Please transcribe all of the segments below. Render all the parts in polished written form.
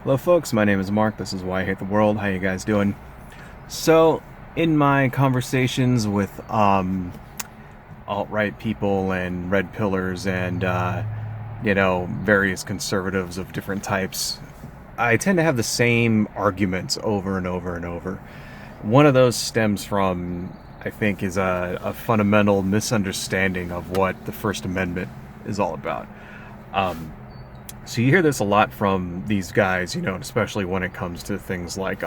Hello folks, my name is Mark, this is Why I Hate the World. How you guys doing? So, in my conversations with alt-right people and red pillars and various conservatives of different types, I tend to have the same arguments over and over and over. One of those stems from, I think, is a fundamental misunderstanding of what the First Amendment is all about. So you hear this a lot from these guys, especially when it comes to things like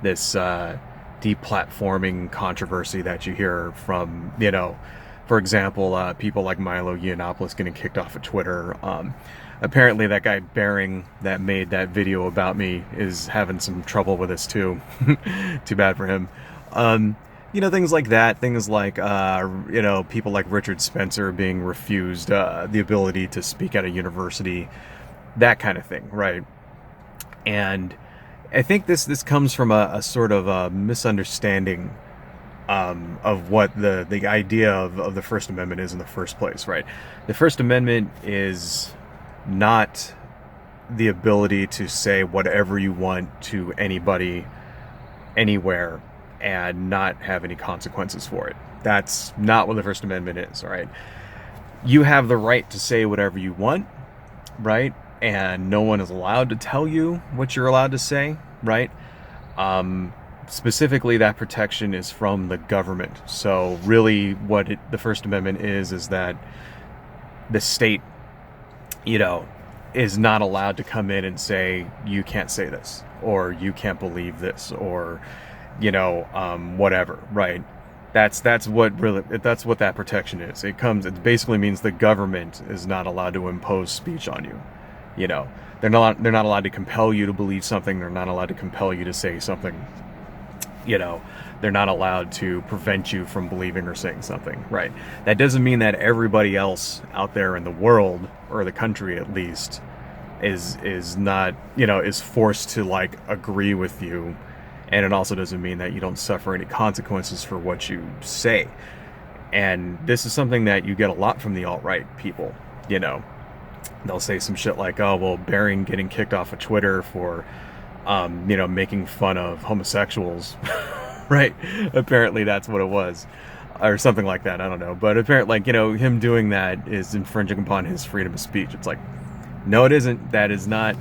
this deplatforming controversy that you hear from, for example, people like Milo Yiannopoulos getting kicked off of Twitter. Apparently that guy Bering that made that video about me is having some trouble with this too. Too bad for him. Things like that. Things like, people like Richard Spencer being refused the ability to speak at a university, that kind of thing, right? And I think this comes from a sort of a misunderstanding of what the idea of the First Amendment is in the first place, right? The First Amendment is not the ability to say whatever you want to anybody, anywhere, and not have any consequences for it. That's not what the First Amendment is, right? You have the right to say whatever you want, right? And no one is allowed to tell you what you're allowed to say, right? Specifically, that protection is from the government. So really what the First Amendment is that the state, is not allowed to come in and say, you can't say this, or you can't believe this, or whatever, right? That's what that protection is. It basically means the government is not allowed to impose speech on you. They're not allowed to compel you to believe something. They're not allowed to compel you to say something. They're not allowed to prevent you from believing or saying something, right? That doesn't mean that everybody else out there in the world, or the country at least, is not, is forced to agree with you. And it also doesn't mean that you don't suffer any consequences for what you say. And this is something that you get a lot from the alt-right people. They'll say some shit like, oh, well, Bering getting kicked off of Twitter for, making fun of homosexuals, right? Apparently that's what it was. Or something like that, I don't know. But apparently, him doing that is infringing upon his freedom of speech. It's like, no, it isn't. That is not,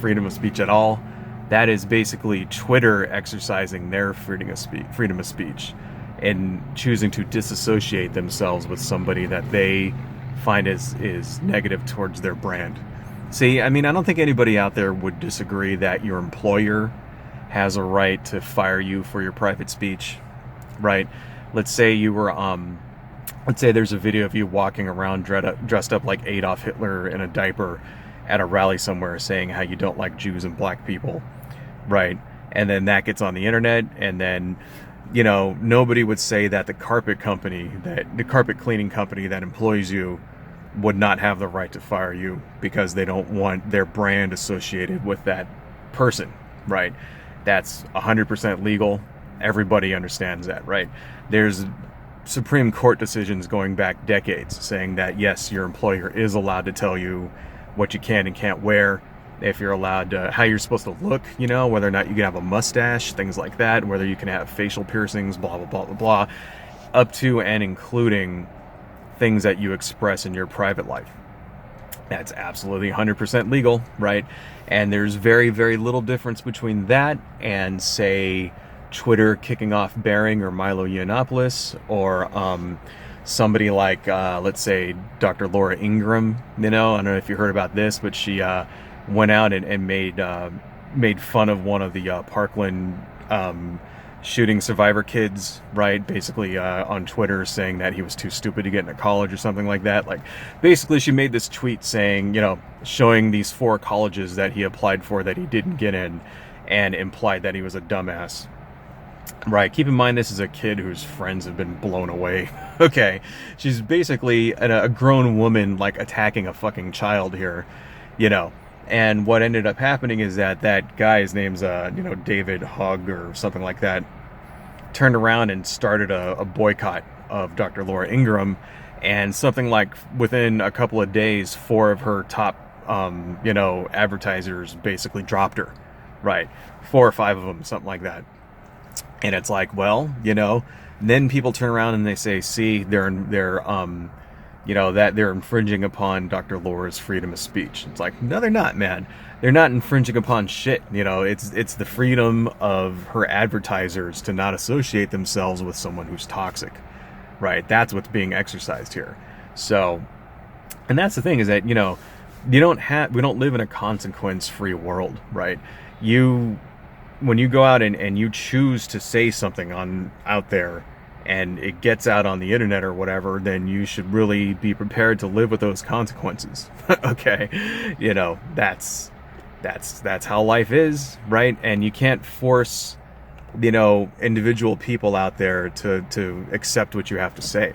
freedom of speech at all. That is basically Twitter exercising their freedom of speech and choosing to disassociate themselves with somebody that they find is negative towards their brand. See, I don't think anybody out there would disagree that your employer has a right to fire you for your private speech, right? Let's say there's a video of you walking around dressed up like Adolf Hitler in a diaper at a rally somewhere saying how you don't like Jews and black people, right? And then that gets on the internet, and then nobody would say that the carpet cleaning company that employs you would not have the right to fire you because they don't want their brand associated with that person, right? That's 100% legal. Everybody understands that, right? There's Supreme Court decisions going back decades saying that, yes, your employer is allowed to tell you what you can and can't wear, if you're allowed to, how you're supposed to look, whether or not you can have a mustache, things like that, whether you can have facial piercings, blah, blah, blah, blah, blah, up to and including things that you express in your private life. That's absolutely 100% legal, right? And there's very, very little difference between that and, say, Twitter kicking off Bering or Milo Yiannopoulos, or somebody like, let's say, Dr. Laura Ingraham. I don't know if you heard about this, but she went out and made fun of one of the Parkland shooting survivor kids, right? Basically on Twitter, saying that he was too stupid to get into college or something like that. Basically she made this tweet saying, showing these 4 colleges that he applied for that he didn't get in, and implied that he was a dumbass. Right, keep in mind this is a kid whose friends have been blown away. Okay, she's basically a grown woman attacking a fucking child here, And what ended up happening is that guy, his name's David Hogg or something like that, turned around and started a boycott of Dr. Laura Ingraham, and something like within a couple of days, 4 of her top advertisers basically dropped her, right? 4 or 5 of them, something like that. And it's like, well, then people turn around and they say, see, that they're infringing upon Dr. Laura's freedom of speech. It's like, no, they're not, man. They're not infringing upon shit. It's the freedom of her advertisers to not associate themselves with someone who's toxic, right? That's what's being exercised here. So, and that's the thing, is that, we don't live in a consequence-free world, right? When you go out and you choose to say something out there, and it gets out on the internet or whatever, then you should really be prepared to live with those consequences. Okay, that's how life is, right? And you can't force individual people out there to accept what you have to say.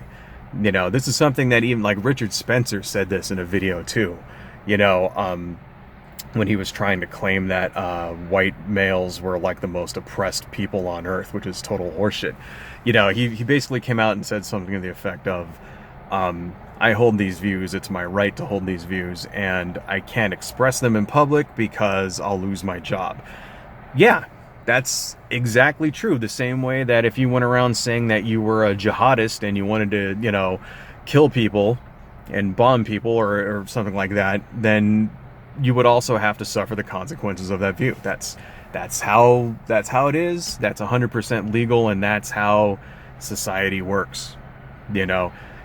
This is something that even like Richard Spencer said this in a video too, when he was trying to claim that white males were like the most oppressed people on earth, which is total horseshit. He basically came out and said something to the effect of, I hold these views, it's my right to hold these views, and I can't express them in public because I'll lose my job. Yeah, that's exactly true. The same way that if you went around saying that you were a jihadist and you wanted to, kill people and bomb people or something like that, then you would also have to suffer the consequences of that view. That's how it is. That's 100% legal, and that's how society works.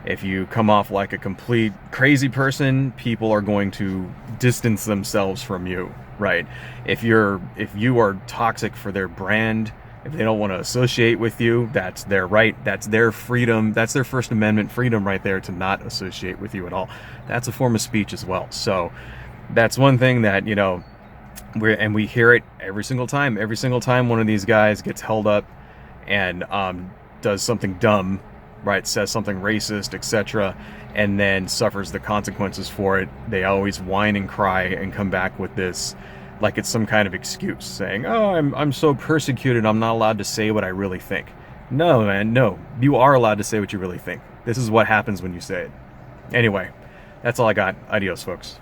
If you come off like a complete crazy person, people are going to distance themselves from you, right? If you are toxic for their brand, if they don't want to associate with you, that's their right. That's their freedom. That's their First Amendment freedom right there, to not associate with you at all. That's a form of speech as well. So that's one thing that, we hear it every single time. Every single time one of these guys gets held up and does something dumb, right, says something racist, etc., and then suffers the consequences for it, they always whine and cry and come back with this like it's some kind of excuse, saying, oh, I'm so persecuted, I'm not allowed to say what I really think. No, man, no. You are allowed to say what you really think. This is what happens when you say it. Anyway, that's all I got. Adios, folks.